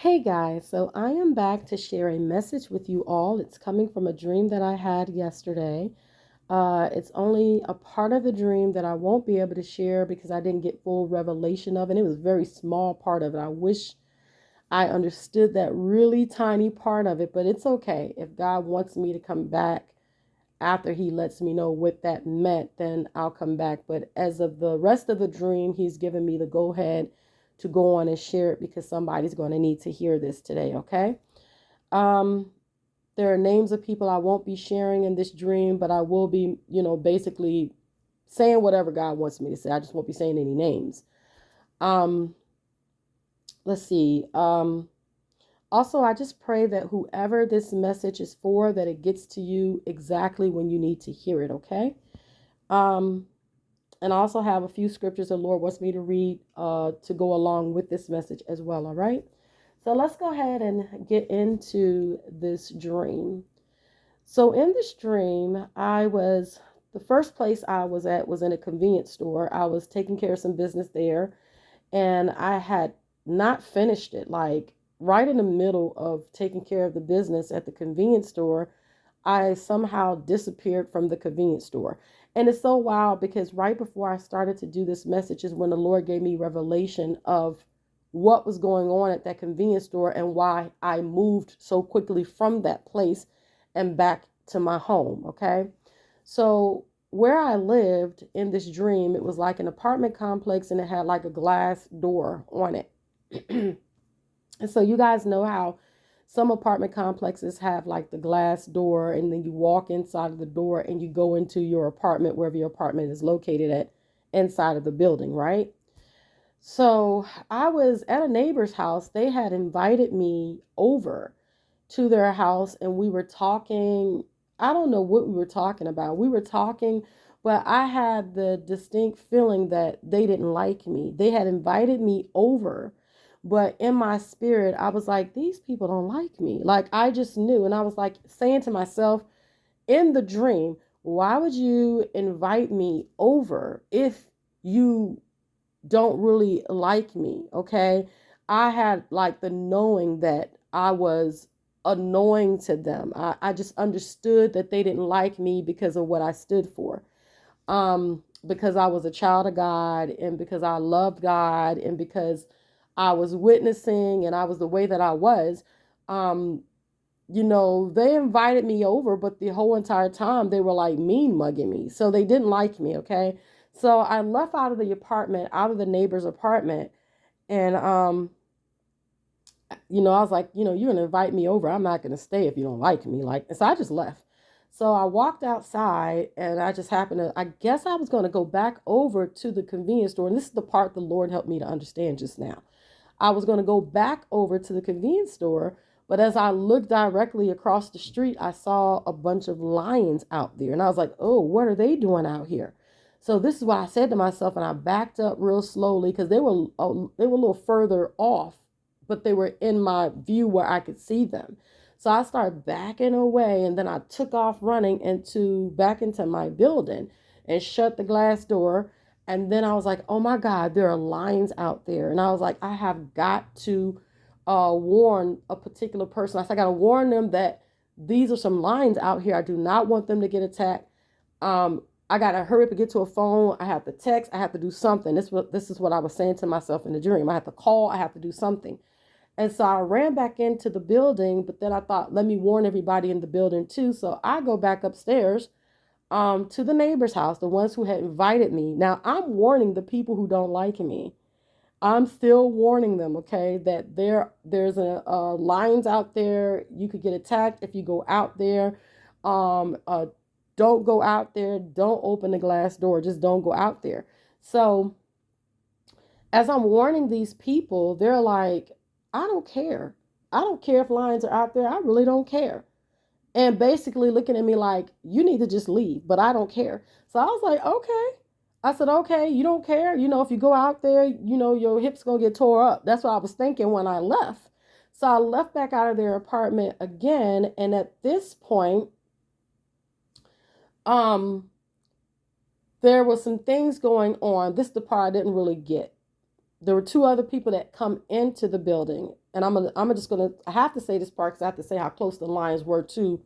Hey guys, so I am back to share a message with you all. It's coming from a dream that I had yesterday. It's only a part of the dream that I won't be able to share because I didn't get full revelation of it. It was a very small part of it. I wish I understood that really tiny part of it, but it's okay. If God wants me to come back after He lets me know what that meant, then I'll come back. But as of the rest of the dream, He's given me the go ahead to go on and share it because somebody's going to need to hear this today, okay? Um, there are names of people I won't be sharing in this dream, but I will be, basically saying whatever God wants me to say. I just won't be saying any names. Um, let's see. Also, I just pray that whoever this message is for, that it gets to you exactly when you need to hear it, okay? Um, and I also have a few scriptures the Lord wants me to read to go along with this message as well, all right? So let's go ahead and get into this dream. So in this dream, the first place I was at was in a convenience store. I was taking care of some business there, and I had not finished it. Like right in the middle of taking care of the business at the convenience store, I somehow disappeared from the convenience store. And it's so wild because right before I started to do this message is when the Lord gave me revelation of what was going on at that convenience store and why I moved so quickly from that place and back to my home. Okay. So, where I lived in this dream, it was like an apartment complex and it had like a glass door on it. And so, you guys know how some apartment complexes have like the glass door, and then you walk inside of the door and you go into your apartment, wherever your apartment is located at, inside of the building, right? So I was at a neighbor's house. They had invited me over to their house and we were talking. I don't know what we were talking about. We were talking, but I had the distinct feeling that they didn't like me. They had invited me over, but in my spirit, I was like, these people don't like me. Like, I just knew. And I was like saying to myself in the dream, why would you invite me over if you don't really like me? Okay. I had like the knowing that I was annoying to them. I just understood that they didn't like me because of what I stood for. Because I was a child of God and because I loved God and because I was witnessing and I was the way that I was. Um, they invited me over, but the whole entire time they were like mean mugging me. So they didn't like me, okay? So I left out of the apartment, out of the neighbor's apartment, and I was like, you're gonna invite me over. I'm not gonna stay if you don't like me. Like, and so I just left. So I walked outside and I just happened to, I guess I was gonna go back over to the convenience store. And this is the part the Lord helped me to understand just now. I was going to go back over to the convenience store, but as I looked directly across the street, I saw a bunch of lions out there. And I was like, oh, what are they doing out here? So this is what I said to myself, and I backed up real slowly because they were a little further off, but they were in my view where I could see them. So I started backing away, and then I took off running back into my building and shut the glass door. And then I was like, oh my God, there are lions out there. And I was like, I have got to warn a particular person. I said, I got to warn them that these are some lions out here. I do not want them to get attacked. I got to hurry up and get to a phone. I have to text. I have to do something. This is what I was saying to myself in the dream. I have to call. I have to do something. And so I ran back into the building, but then I thought, let me warn everybody in the building too. So I go back upstairs to the neighbor's house, the ones who had invited me. Now I'm warning the people who don't like me. I'm still warning them, okay, that there's a lines out there. You could get attacked if you go out there. Um, uh, don't go out there. Don't open the glass door. Just don't go out there. So as I'm warning these people, they're like, I don't care. I don't care if lions are out there. I really don't care, and basically looking at me like, you need to just leave, but I don't care. So I was like, okay. I said, okay, you don't care. If you go out there, your hips gonna get tore up. That's what I was thinking when I left. So I left back out of their apartment again. And at this point, um, there was some things going on. This is the part I didn't really get. There were two other people that come into the building. and I'm just gonna, I have to say this part because I have to say how close the lions were to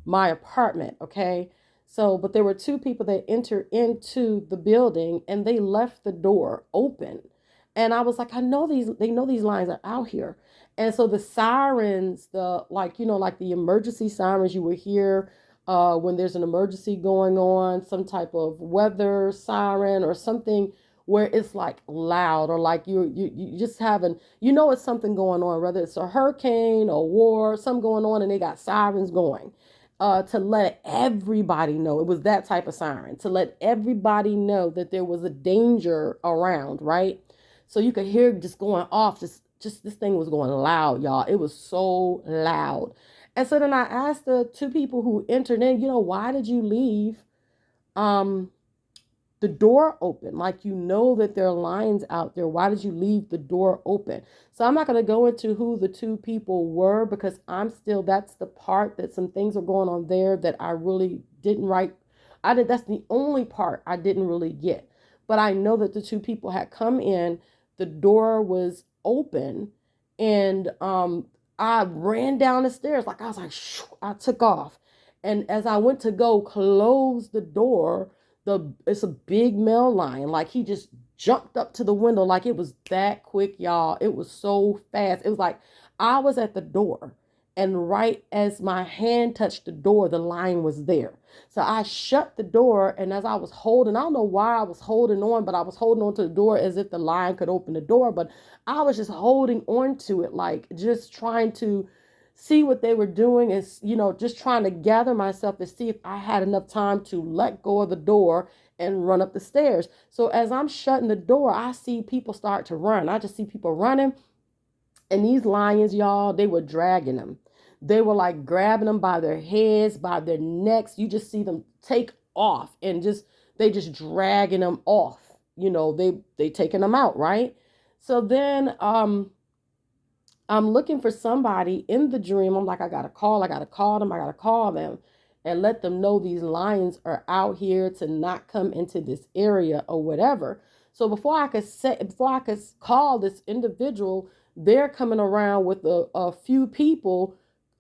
my apartment. Okay. So, but there were two people that entered into the building and they left the door open. And I was like, I know they know these lions are out here. And so the sirens, the like, like the emergency sirens you would hear when there's an emergency going on, some type of weather siren or something where it's like loud, or like you just having, it's something going on, whether it's a hurricane or war, something going on, and they got sirens going to let everybody know. It was that type of siren to let everybody know that there was a danger around, right? So you could hear just going off, just this thing was going loud, y'all. It was so loud. And so then I asked the two people who entered in, why did you leave um the door open? Like, that there are lions out there. Why did you leave the door open? So I'm not going to go into who the two people were because that's the part that some things are going on there that I really didn't write. That's the only part I didn't really get. But I know that the two people had come in, the door was open, and I ran down the stairs. Like, I was like, shoo, I took off. And as I went to go close the door, it's a big male lion. Like, he just jumped up to the window. Like, it was that quick, y'all. It was so fast. It was like I was at the door, and right as my hand touched the door, the lion was there. So I shut the door, and as I was holding, I don't know why I was holding on, but I was holding on to the door as if the lion could open the door. But I was just holding on to it, like just trying to see what they were doing, and just trying to gather myself to see if I had enough time to let go of the door and run up the stairs. So as I'm shutting the door, I see people start to run. I just see people running, and these lions, y'all, they were dragging them. They were like grabbing them by their heads, by their necks. You just see them take off, and they just dragging them off. They taking them out, right? So then I'm looking for somebody in the dream. I'm like, I gotta call them and let them know these lions are out here to not come into this area or whatever. So before I could call this individual, they're coming around with a few people,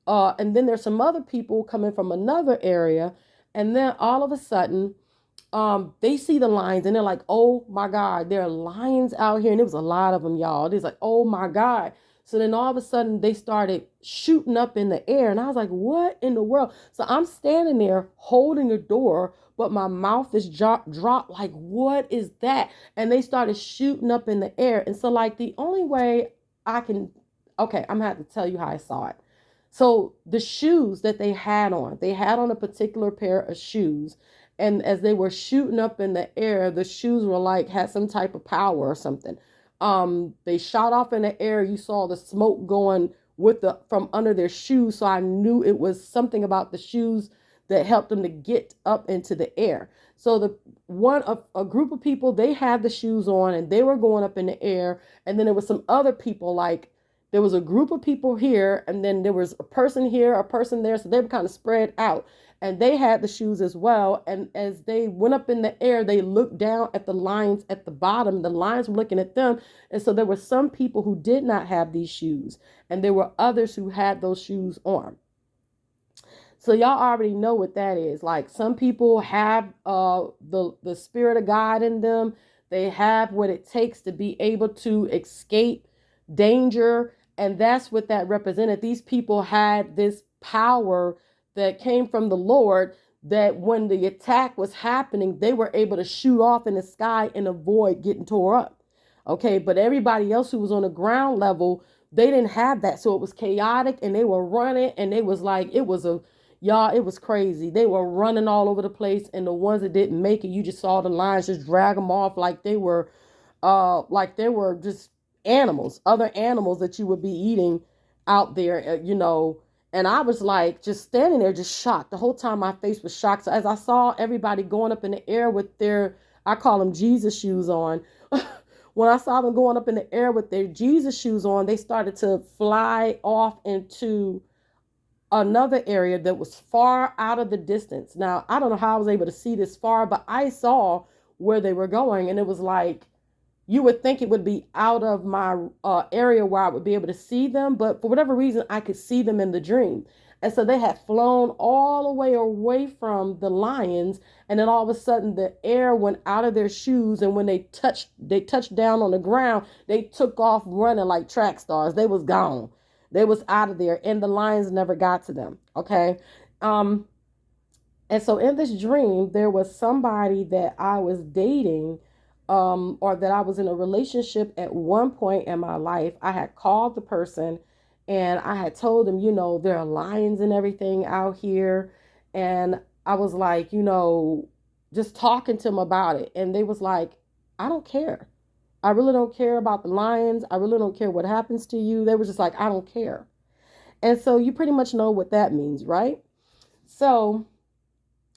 and then there's some other people coming from another area, and then all of a sudden, they see the lions and they're like, oh my God, there are lions out here. And there was a lot of them, y'all. It's like, oh my God. So then all of a sudden they started shooting up in the air. And I was like, what in the world? So I'm standing there holding the door, but my mouth is dropped. Like, what is that? And they started shooting up in the air. And so, like, the only way I can, okay, I'm going to have to tell you how I saw it. So the shoes that they had on a particular pair of shoes. And as they were shooting up in the air, the shoes were like, had some type of power or something. They shot off in the air. You saw the smoke going from under their shoes. So I knew it was something about the shoes that helped them to get up into the air. So a group of people, they had the shoes on and they were going up in the air. And then there was some other people, like there was a group of people here, and then there was a person here, a person there. So they were kind of spread out, and they had the shoes as well. And as they went up in the air, they looked down at the lions at the bottom. The lions were looking at them. And so there were some people who did not have these shoes, and there were others who had those shoes on. So y'all already know what that is. Like, some people have the spirit of God in them. They have what it takes to be able to escape danger, and that's what that represented. These people had this power that came from the Lord, that when the attack was happening, they were able to shoot off in the sky and avoid getting tore up. Okay, but everybody else who was on the ground level, they didn't have that. So it was chaotic, and they were running, and they was like, y'all, it was crazy. They were running all over the place, and the ones that didn't make it, you just saw the lions just drag them off like they were just animals, other animals that you would be eating out there. And I was like just standing there, just shocked. The whole time my face was shocked. So as I saw everybody going up in the air with I call them Jesus shoes on. When I saw them going up in the air with their Jesus shoes on, they started to fly off into another area that was far out of the distance. Now, I don't know how I was able to see this far, but I saw where they were going, and it was like You would think it would be out of my area where I would be able to see them, but for whatever reason, I could see them in the dream. And so they had flown all the way away from the lions, and then all of a sudden the air went out of their shoes, and when they touched down on the ground, they took off running like track stars. They was gone. They was out of there, and the lions never got to them. Okay. Um, and so in this dream, there was somebody that I was dating, or that I was in a relationship at one point in my life. I had called the person and I had told them, there are lions and everything out here. And I was like, just talking to them about it. And they was like, I don't care. I really don't care about the lions. I really don't care what happens to you. They were just like, I don't care. And so you pretty much know what that means, right? So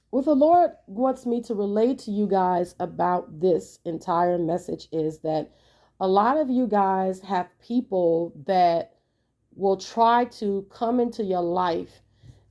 what the Lord wants me to relate to you guys about this entire message is that a lot of you guys have people that will try to come into your life,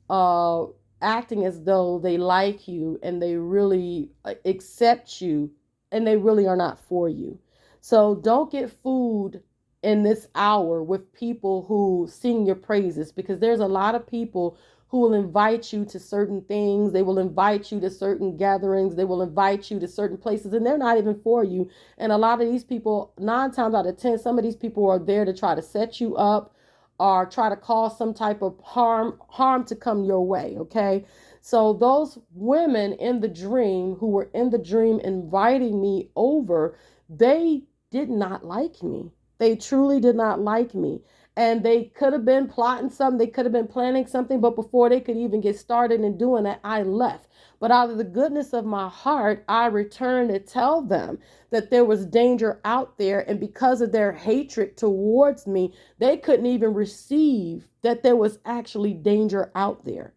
uh, acting as though they like you and they really accept you, and they really are not for you. So don't get fooled in this hour with people who sing your praises, because there's a lot of people who will invite you to certain things. They will invite you to certain gatherings. They will invite you to certain places, and they're not even for you. And a lot of these people, 9 times out of 10, some of these people are there to try to set you up or try to cause some type of harm to come your way. Okay. So those women in the dream who were in the dream inviting me over, they did not like me. They truly did not like me. And they could have been plotting something, they could have been planning something, but before they could even get started in doing that, I left. But out of the goodness of my heart, I returned to tell them that there was danger out there. And because of their hatred towards me, they couldn't even receive that there was actually danger out there.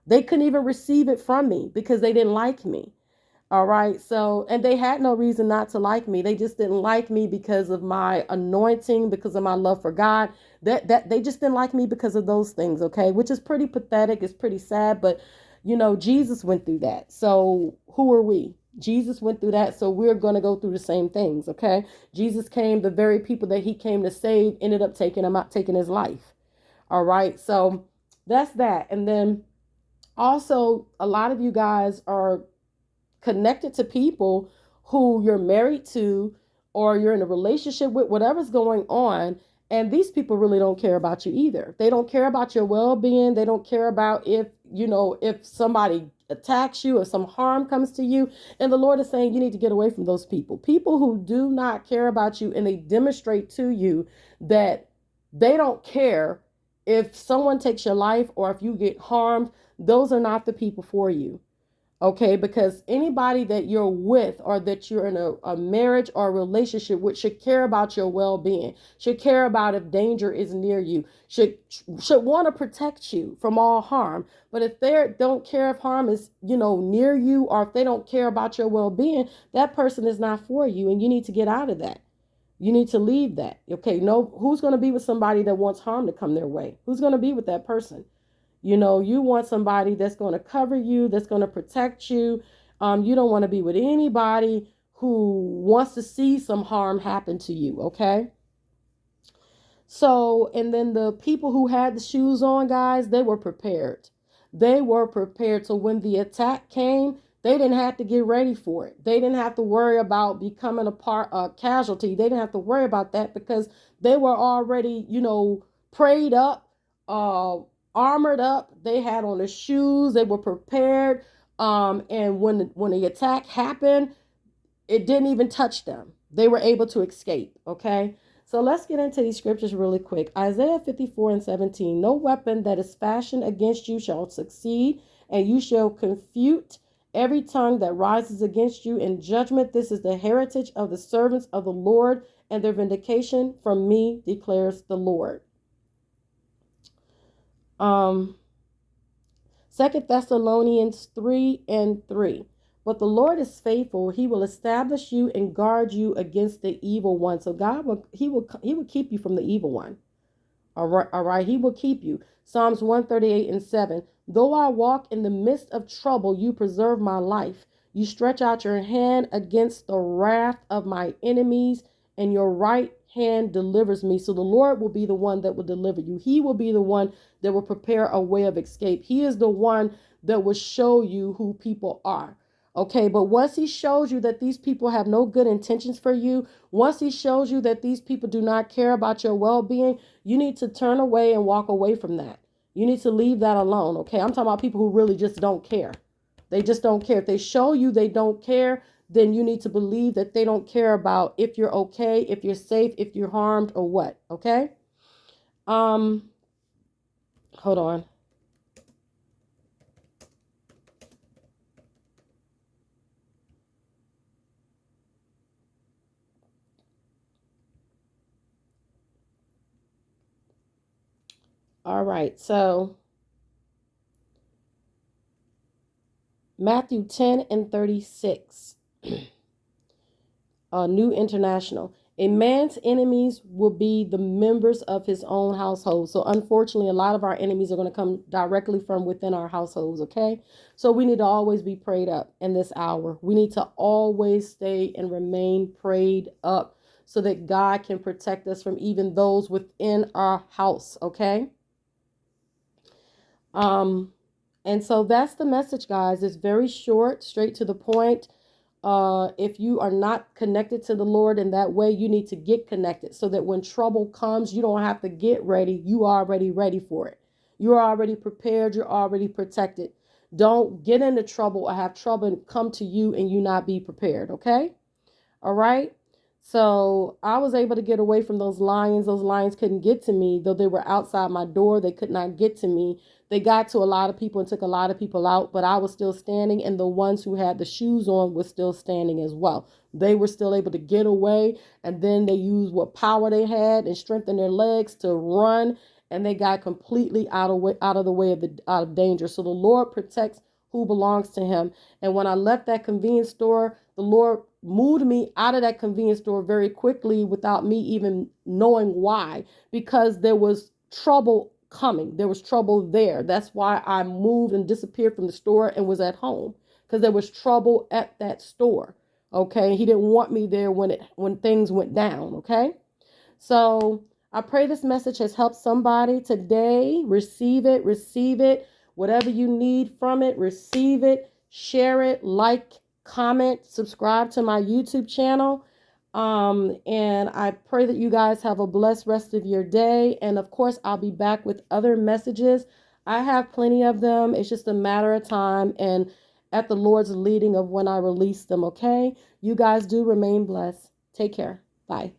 They couldn't even receive it from me because they didn't like me. All right. So, and they had no reason not to like me. They just didn't like me because of my anointing, because of my love for God. That they just didn't like me because of those things. Okay. Which is pretty pathetic. It's pretty sad, but Jesus went through that. So who are we? Jesus went through that. So we're going to go through the same things. Okay. Jesus came, the very people that he came to save ended up taking him out, taking his life. All right. So that's that. And then also, a lot of you guys are connected to people who you're married to or you're in a relationship with, whatever's going on. And these people really don't care about you either. They don't care about your well-being. They don't care about if somebody attacks you or some harm comes to you. And the Lord is saying you need to get away from those people. People who do not care about you, and they demonstrate to you that they don't care if someone takes your life or if you get harmed. Those are not the people for you. Okay, because anybody that you're with or that you're in a marriage or a relationship with should care about your well-being, should care about if danger is near you, should want to protect you from all harm. But if they don't care if harm is, near you, or if they don't care about your well-being, that person is not for you, and you need to get out of that. You need to leave that. Okay, no, who's going to be with somebody that wants harm to come their way? Who's going to be with that person? You want somebody that's going to cover you, that's going to protect you. You don't want to be with anybody who wants to see some harm happen to you. Okay. So, and then the people who had the shoes on, guys, they were prepared. They were prepared. So when the attack came, they didn't have to get ready for it. They didn't have to worry about becoming a casualty. They didn't have to worry about that because they were already, prayed up, armored up. They had on the shoes. They were prepared. And when the attack happened, it didn't even touch them. They were able to escape. Okay. So let's get into these scriptures really quick. Isaiah 54:17. No weapon that is fashioned against you shall succeed, and you shall confute every tongue that rises against you in judgment. This is the heritage of the servants of the Lord, and their vindication from me, declares the Lord. 2 Thessalonians 3:3. But the Lord is faithful. He will establish you and guard you against the evil one. So God will keep you from the evil one. All right. He will keep you. Psalms 138:7. Though I walk in the midst of trouble, you preserve my life. You stretch out your hand against the wrath of my enemies and your right hand delivers me. So the Lord will be the one that will deliver you. He will be the one that will prepare a way of escape. He is the one that will show you who people are. Okay, but once he shows you that these people have no good intentions for you, once he shows you that these people do not care about your well-being, you need to turn away and walk away from that. You need to leave that alone. Okay, I'm talking about people who really just don't care. They just don't care. If they show you they don't care, then you need to believe that they don't care about if you're okay, if you're safe, if you're harmed, or what. Okay. Um, Hold on. All right. So Matthew 10:36. New International. A man's enemies will be the members of his own household. So, unfortunately, a lot of our enemies are going to come directly from within our households. Okay. So, we need to always be prayed up in this hour. We need to always stay and remain prayed up so that God can protect us from even those within our house. Okay. Um, and so that's the message, guys. It's very short, straight to the point. If you are not connected to the Lord in that way, you need to get connected so that when trouble comes, you don't have to get ready. You are already ready for it. You're already prepared. You're already protected. Don't get into trouble or have trouble come to you and you not be prepared. Okay. All right. So I was able to get away from those lions. Those lions couldn't get to me, though they were outside my door. They could not get to me. They got to a lot of people and took a lot of people out, but I was still standing, and the ones who had the shoes on were still standing as well. They were still able to get away, and then they used what power they had and strengthened their legs to run, and they got completely out of the way of out of danger. So the Lord protects who belongs to him. And when I left that convenience store, the Lord moved me out of that convenience store very quickly without me even knowing why, because there was trouble coming. There was trouble there. That's why I moved and disappeared from the store and was at home, because there was trouble at that store. Okay. He didn't want me there when things went down. Okay. So I pray this message has helped somebody today. Receive it, receive it. Whatever you need from it, receive it, share it, like, comment, subscribe to my YouTube channel. And I pray that you guys have a blessed rest of your day. And of course, I'll be back with other messages. I have plenty of them. It's just a matter of time and at the Lord's leading of when I release them. Okay. You guys do remain blessed. Take care. Bye.